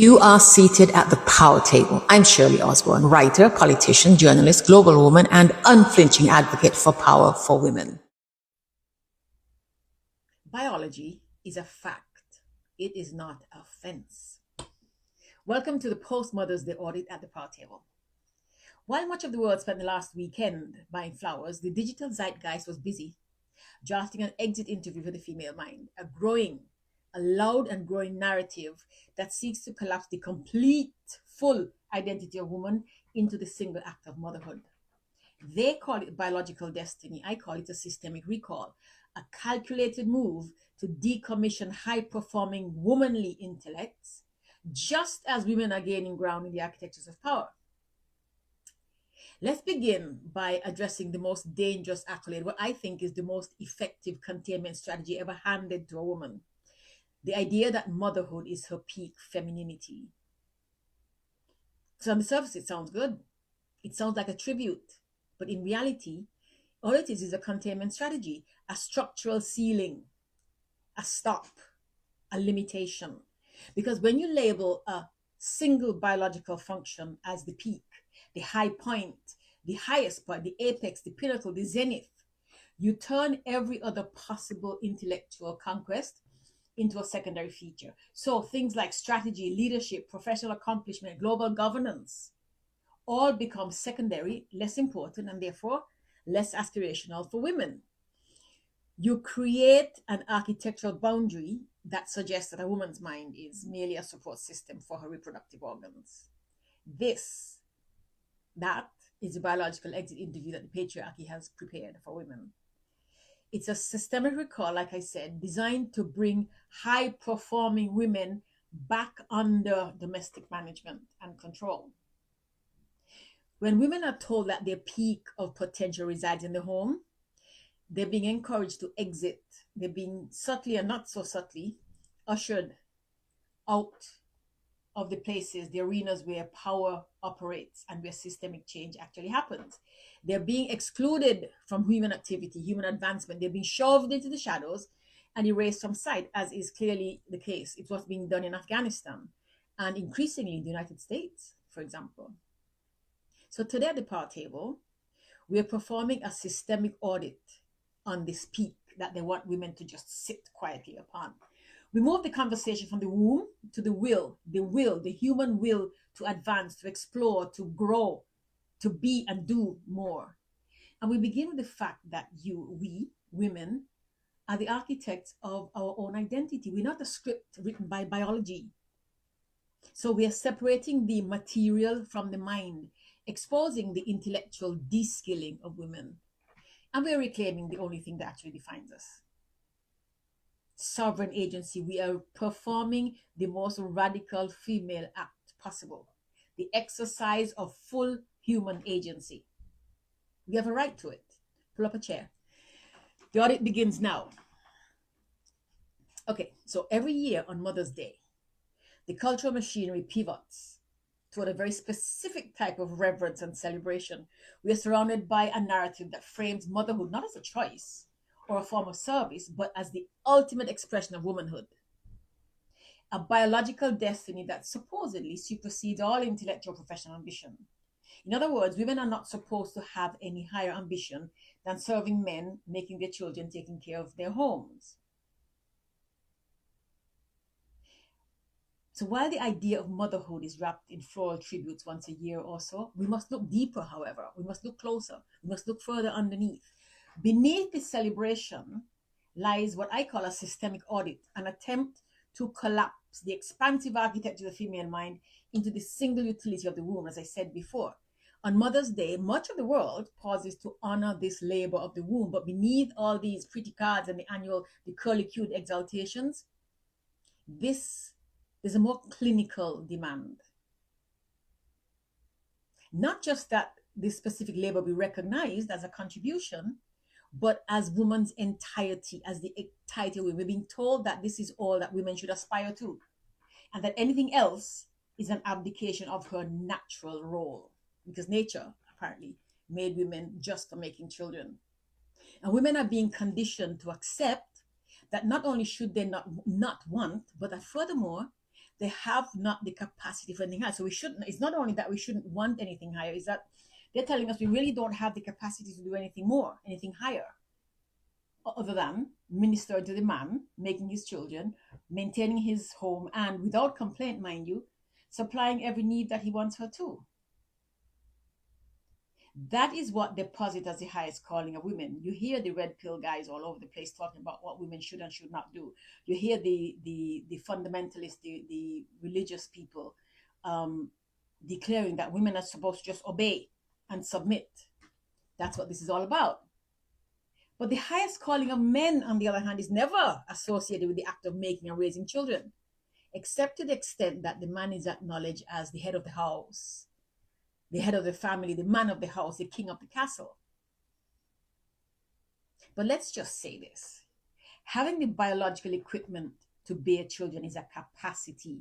You are seated at the power table. I'm Shirley Osborne, writer, politician, journalist, global woman, and unflinching advocate for power for women. Biology is a fact. It is not a fence. Welcome to the post-Mother's Day audit at the power table. While much of the world spent the last weekend buying flowers, the digital zeitgeist was busy drafting an exit interview for the female mind, a loud and growing narrative that seeks to collapse the complete, full identity of woman into the single act of motherhood. They call it biological destiny. I call it a systemic recall, a calculated move to decommission high-performing womanly intellects, just as women are gaining ground in the architectures of power. Let's begin by addressing the most dangerous accolade, what I think is the most effective containment strategy ever handed to a woman. The idea that motherhood is her peak femininity. So on the surface, it sounds good. It sounds like a tribute. But in reality, all it is a containment strategy, a structural ceiling, a stop, a limitation. Because when you label a single biological function as the peak, the high point, the highest point, the apex, the pinnacle, the zenith, you turn every other possible intellectual conquest into a secondary feature. So things like strategy, leadership, professional accomplishment, global governance, all become secondary, less important, and therefore less aspirational for women. You create an architectural boundary that suggests that a woman's mind is merely a support system for her reproductive organs. That is a biological exit interview that the patriarchy has prepared for women. It's a systemic recall, like I said, designed to bring high-performing women back under domestic management and control. When women are told that their peak of potential resides in the home, they're being encouraged to exit. They're being subtly and not so subtly ushered out of the places, the arenas where power operates and where systemic change actually happens. They're being excluded from human activity, human advancement. They're being shoved into the shadows and erased from sight, as is clearly the case. It's what's being done in Afghanistan and increasingly in the United States, for example. So today at the power table, we're performing a systemic audit on this peak that they want women to just sit quietly upon. We move the conversation from the womb to the human will to advance, to explore, to grow, to be and do more. And we begin with the fact that we, women, are the architects of our own identity. We're not a script written by biology. So we are separating the material from the mind, exposing the intellectual de-skilling of women. And we're reclaiming the only thing that actually defines us. Sovereign agency. We are performing the most radical female act possible, the exercise of full human agency. We have a right to it. Pull up a chair. The audit begins now. Okay, so every year on Mother's Day, the cultural machinery pivots toward a very specific type of reverence and celebration. We are surrounded by a narrative that frames motherhood not as a choice or a form of service, but as the ultimate expression of womanhood. A biological destiny that supposedly supersedes all intellectual professional ambition. In other words, women are not supposed to have any higher ambition than serving men, making their children, taking care of their homes. So while the idea of motherhood is wrapped in floral tributes once a year or so, we must look deeper, however. We must look closer. We must look further underneath. Beneath this celebration lies what I call a systemic audit, an attempt to collapse the expansive architecture of the female mind into the single utility of the womb, as I said before. On Mother's Day, much of the world pauses to honor this labor of the womb, but beneath all these pretty cards and the curly-cued exaltations, there's a more clinical demand. Not just that this specific labor be recognized as a contribution, but as woman's entirety, as the entirety of women. We're being told that this is all that women should aspire to, and that anything else is an abdication of her natural role, because nature apparently made women just for making children. And women are being conditioned to accept that not only should they not want, but that furthermore, they have not the capacity for anything higher. So we shouldn't, it's not only that we shouldn't want anything higher, is that they're telling us we really don't have the capacity to do anything more, anything higher, other than minister to the man, making his children, maintaining his home, and without complaint, mind you, supplying every need that he wants her to. That is what they posit as the highest calling of women. You hear the red pill guys all over the place talking about what women should and should not do. You hear the fundamentalists, the religious people declaring that women are supposed to just obey and submit. That's what this is all about. But the highest calling of men, on the other hand, is never associated with the act of making and raising children, except to the extent that the man is acknowledged as the head of the house, the head of the family, the man of the house, the king of the castle. But let's just say this. Having the biological equipment to bear children is a capacity.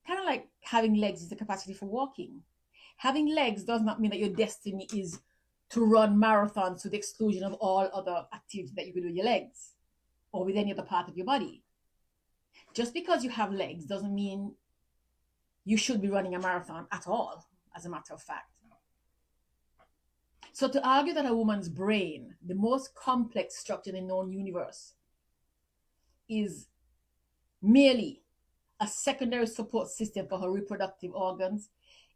Kind of like having legs is a capacity for walking. Having legs does not mean that your destiny is to run marathons to the exclusion of all other activities that you could do with your legs or with any other part of your body. Just because you have legs doesn't mean you should be running a marathon at all, as a matter of fact. So to argue that a woman's brain, the most complex structure in the known universe, is merely a secondary support system for her reproductive organs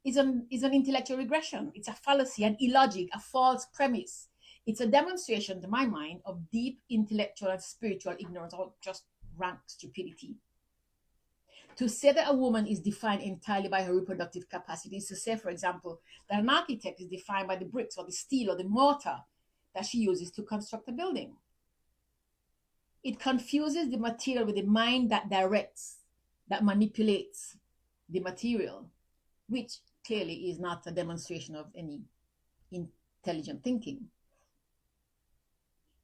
is an intellectual regression. It's a fallacy, an illogic, a false premise. It's a demonstration, to my mind, of deep intellectual and spiritual ignorance, or just rank stupidity. To say that a woman is defined entirely by her reproductive capacity is to say, for example, that an architect is defined by the bricks or the steel or the mortar that she uses to construct a building. It confuses the material with the mind that directs, that manipulates the material, which clearly is not a demonstration of any intelligent thinking.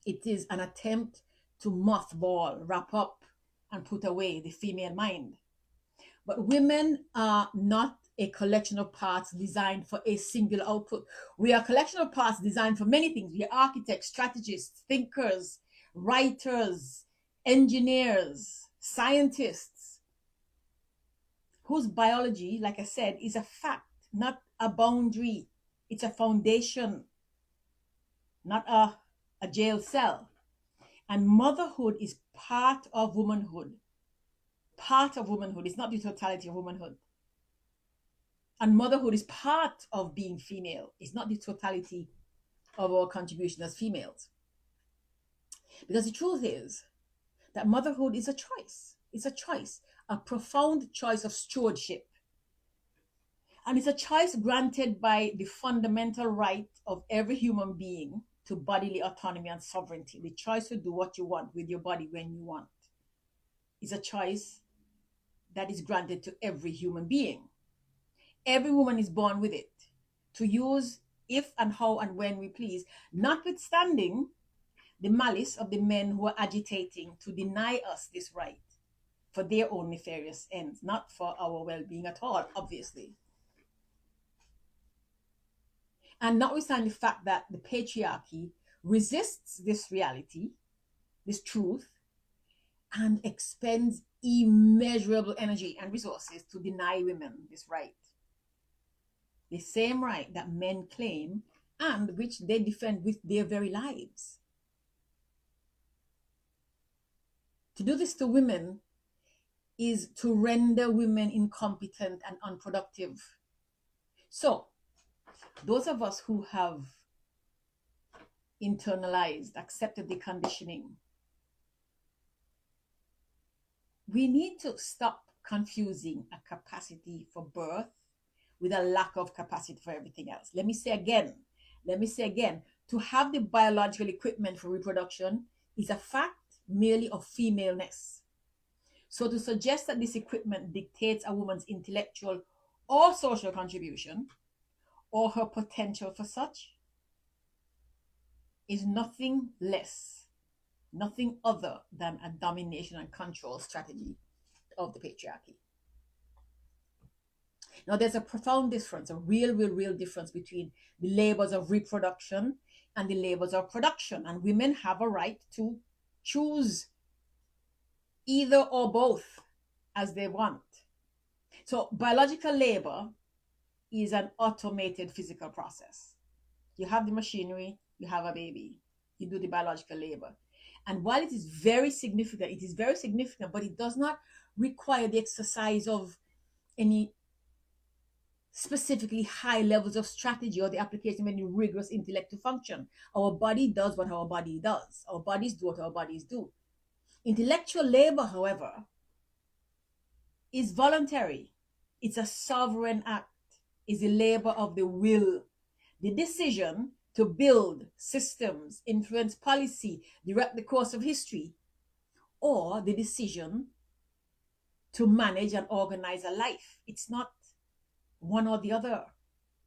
It is an attempt to mothball, wrap up, and put away the female mind. But women are not a collection of parts designed for a single output. We are a collection of parts designed for many things. We are architects, strategists, thinkers, writers, engineers, scientists, whose biology, like I said, is a fact, not a boundary. It's a foundation, not a jail cell. And motherhood is part of womanhood. Part of womanhood. It's not the totality of womanhood. And motherhood is part of being female. It's not the totality of our contribution as females. Because the truth is that motherhood is a choice. It's a choice, a profound choice of stewardship. And it's a choice granted by the fundamental right of every human being to bodily autonomy and sovereignty. The choice to do what you want with your body when you want. It's a choice that is granted to every human being. Every woman is born with it to use if and how and when we please, notwithstanding the malice of the men who are agitating to deny us this right for their own nefarious ends, not for our well-being at all, obviously. And notwithstanding the fact that the patriarchy resists this reality, this truth, and expends immeasurable energy and resources to deny women this right. The same right that men claim and which they defend with their very lives. To do this to women is to render women incompetent and unproductive. So, those of us who have internalized, accepted the conditioning, we need to stop confusing a capacity for birth with a lack of capacity for everything else. Let me say again, to have the biological equipment for reproduction is a fact merely of femaleness. So to suggest that this equipment dictates a woman's intellectual or social contribution or her potential for such is nothing less, nothing other than a domination and control strategy of the patriarchy. Now, there's a profound difference, a real difference between the labors of reproduction and the labors of production. And women have a right to choose either or both. as they want. So biological labor is an automated physical process. You have the machinery, you have a baby, you do the biological labor. And while it is very significant, but it does not require the exercise of any specifically high levels of strategy or the application of any rigorous intellectual function. Our body does what our body does. Our bodies do what our bodies do. Intellectual labor, however, is voluntary. It's a sovereign act. It's the labor of the will. The decision to build systems, influence policy, direct the course of history, or the decision to manage and organize a life. It's not one or the other.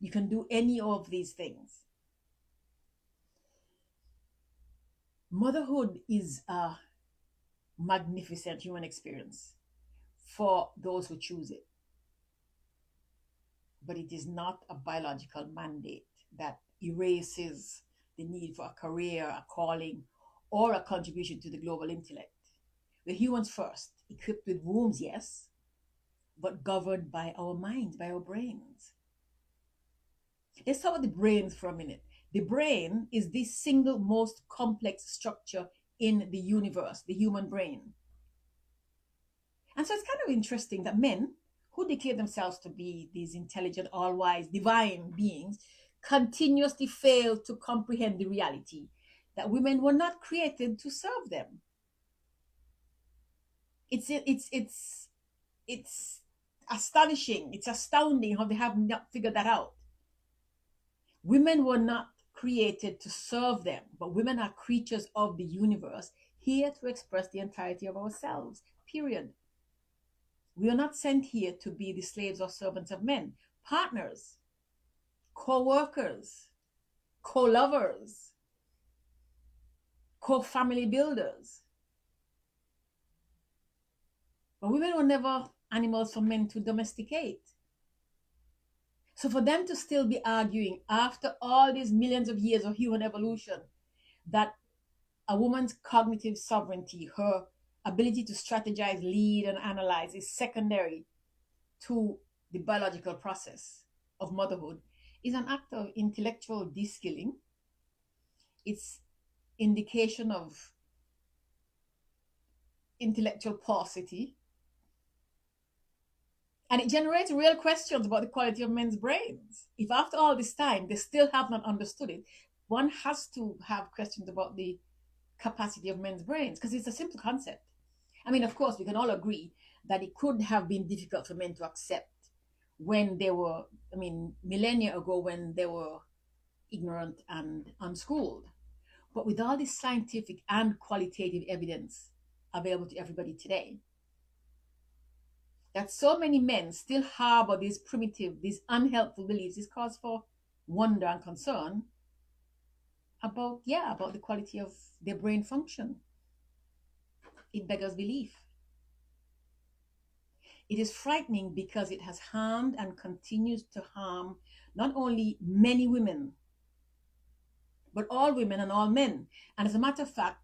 You can do any of these things. Motherhood is a magnificent human experience for those who choose it. But it is not a biological mandate that erases the need for a career, a calling, or a contribution to the global intellect. We're humans first, equipped with wombs, yes, but governed by our minds, by our brains. Let's talk about the brains for a minute. The brain is the single most complex structure in the universe, the human brain. And so it's kind of interesting that men who declare themselves to be these intelligent, all-wise, divine beings continuously fail to comprehend the reality that women were not created to serve them. It's astonishing. It's astounding how they have not figured that out. Women were not created to serve them, but women are creatures of the universe, here to express the entirety of ourselves, period. We are not sent here to be the slaves or servants of men, partners, co-workers, co-lovers, co-family builders. But women were never animals for men to domesticate. So for them to still be arguing after all these millions of years of human evolution that a woman's cognitive sovereignty, her ability to strategize, lead, and analyze is secondary to the biological process of motherhood is an act of intellectual de-skilling. It's indication of intellectual paucity. And it generates real questions about the quality of men's brains. If after all this time they still have not understood it, one has to have questions about the capacity of men's brains, because it's a simple concept. I mean, of course, we can all agree that it could have been difficult for men to accept when they were, millennia ago, when they were ignorant and unschooled. But with all this scientific and qualitative evidence available to everybody today, that so many men still harbor these primitive, these unhelpful beliefs is cause for wonder and concern about the quality of their brain function. It beggars belief. It is frightening because it has harmed and continues to harm not only many women, but all women and all men. And as a matter of fact,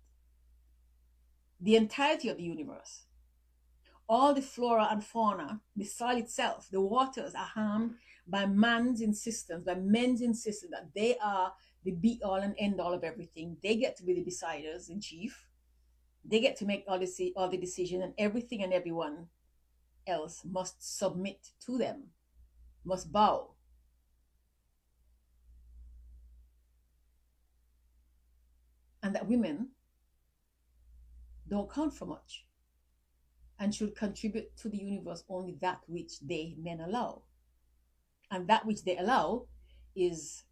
the entirety of the universe, all the flora and fauna, the soil itself, the waters are harmed by men's insistence that they are the be all and end all of everything. They get to be the deciders in chief. They get to make all the decision, and everything and everyone else must submit to them, must bow. And that women don't count for much and should contribute to the universe only that which they men allow. And that which they allow is,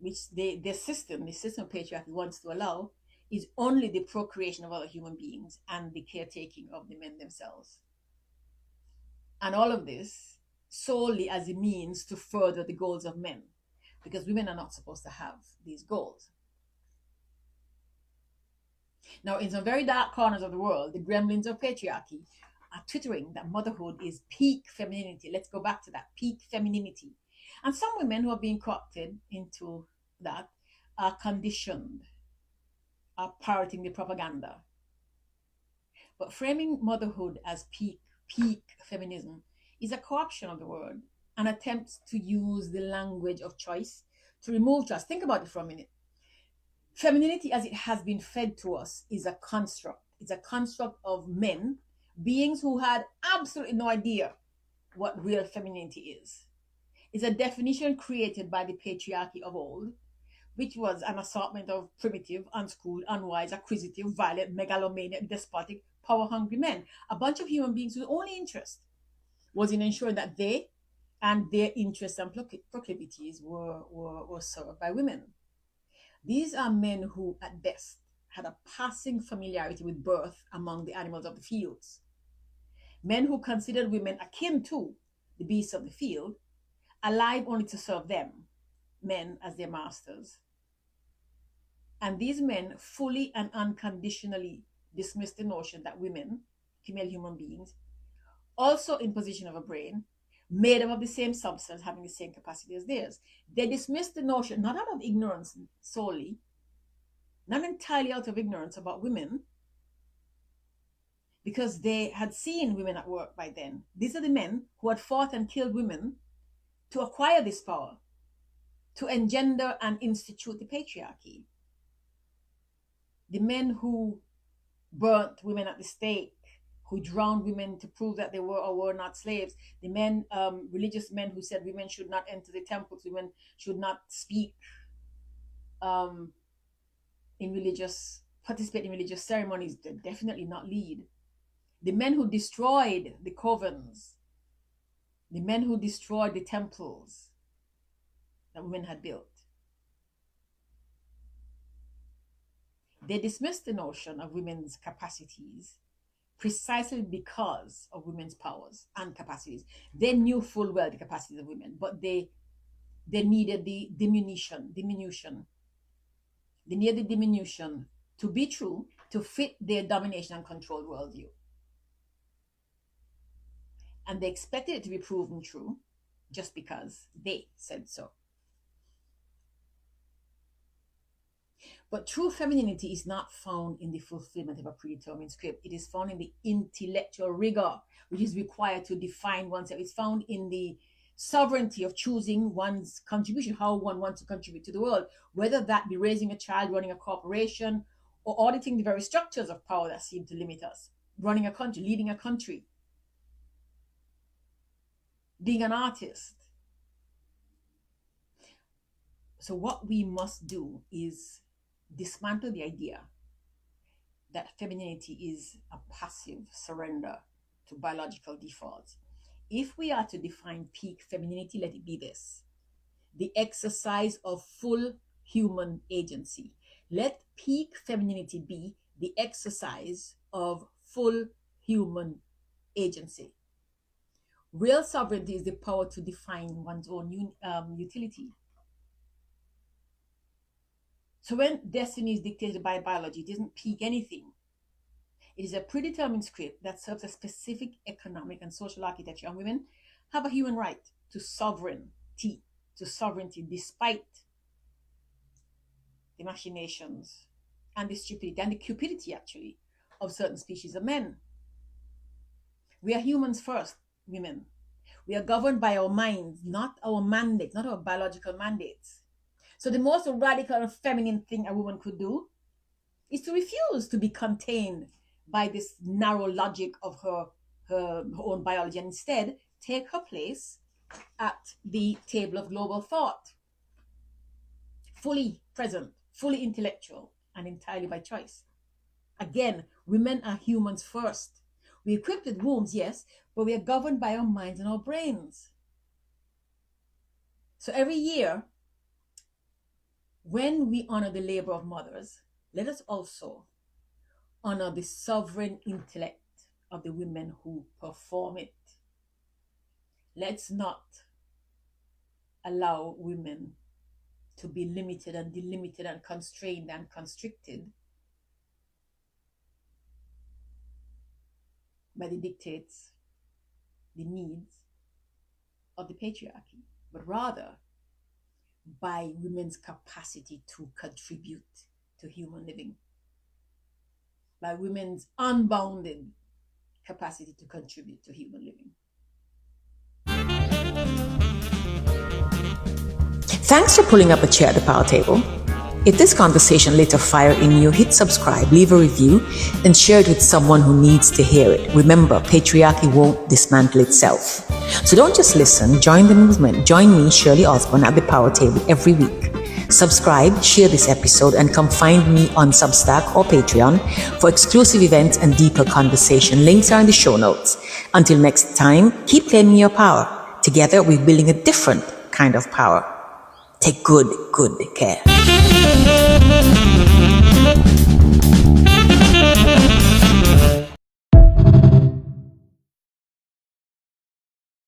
the system of patriarchy wants to allow, is only the procreation of other human beings and the caretaking of the men themselves. And all of this solely as a means to further the goals of men, because women are not supposed to have these goals. Now, in some very dark corners of the world, the gremlins of patriarchy are twittering that motherhood is peak femininity. Let's go back to that, peak femininity. And some women who are being co-opted into that are conditioned, are parroting the propaganda. But framing motherhood as peak peak feminism is a corruption of the word, an attempt to use the language of choice to remove choice. Think about it for a minute. Femininity, as it has been fed to us, is a construct. It's a construct of men, beings who had absolutely no idea what real femininity is. It's a definition created by the patriarchy of old, which was an assortment of primitive, unschooled, unwise, acquisitive, violent, megalomaniac, despotic, power hungry men. A bunch of human beings whose only interest was in ensuring that they and their interests and proclivities were served by women. These are men who, at best, had a passing familiarity with birth among the animals of the fields. Men who considered women akin to the beasts of the field, alive only to serve them, men as their masters. And these men fully and unconditionally dismissed the notion that women, female human beings, also in possession of a brain, made up of the same substance, having the same capacity as theirs. They dismissed the notion, not out of ignorance solely, not entirely out of ignorance about women, because they had seen women at work by then. These are the men who had fought and killed women to acquire this power, to engender and institute the patriarchy. The men who burnt women at the stake, who drowned women to prove that they were or were not slaves. The men, religious men who said women should not enter the temples, women should not speak participate in religious ceremonies, definitely not lead. The men who destroyed the covens, the men who destroyed the temples that women had built. They dismissed the notion of women's capacities precisely because of women's powers and capacities. They knew full well the capacities of women, but they needed the diminution. They needed the diminution to be true, to fit their domination and control worldview. And they expected it to be proven true just because they said so. But true femininity is not found in the fulfillment of a predetermined script. It is found in the intellectual rigor which is required to define oneself. It's found in the sovereignty of choosing one's contribution, how one wants to contribute to the world, whether that be raising a child, running a corporation, or auditing the very structures of power that seem to limit us, running a country, leading a country, being an artist. So what we must do is dismantle the idea that femininity is a passive surrender to biological defaults. If we are to define peak femininity, let it be this: the exercise of full human agency. Let peak femininity be the exercise of full human agency. Real sovereignty is the power to define one's own utility. So when destiny is dictated by biology, it doesn't peak anything. It is a predetermined script that serves a specific economic and social architecture, and women have a human right to sovereignty, despite the machinations and the stupidity and the cupidity, actually, of certain species of men. We are humans first, women. We are governed by our minds, not our mandates, not our biological mandates. So the most radical and feminine thing a woman could do is to refuse to be contained by this narrow logic of her own biology, and instead take her place at the table of global thought, fully present, fully intellectual, and entirely by choice. Again, women are humans first. We're equipped with wombs, yes, but we are governed by our minds and our brains. So every year, when we honor the labor of mothers, let us also honor the sovereign intellect of the women who perform it. Let's not allow women to be limited and delimited and constrained and constricted by the dictates, the needs of the patriarchy, but rather by women's capacity to contribute to human living, by women's unbounded capacity to contribute to human living. Thanks for pulling up a chair at the power table. If this conversation lit a fire in you, hit subscribe, leave a review, and share it with someone who needs to hear it. Remember, patriarchy won't dismantle itself. So don't just listen, join the movement. Join me, Shirley Osborne, at the power table every week. Subscribe, share this episode, and come find me on Substack or Patreon for exclusive events and deeper conversation. Links are in the show notes. Until next time, keep claiming your power. Together, we're building a different kind of power. Take good care.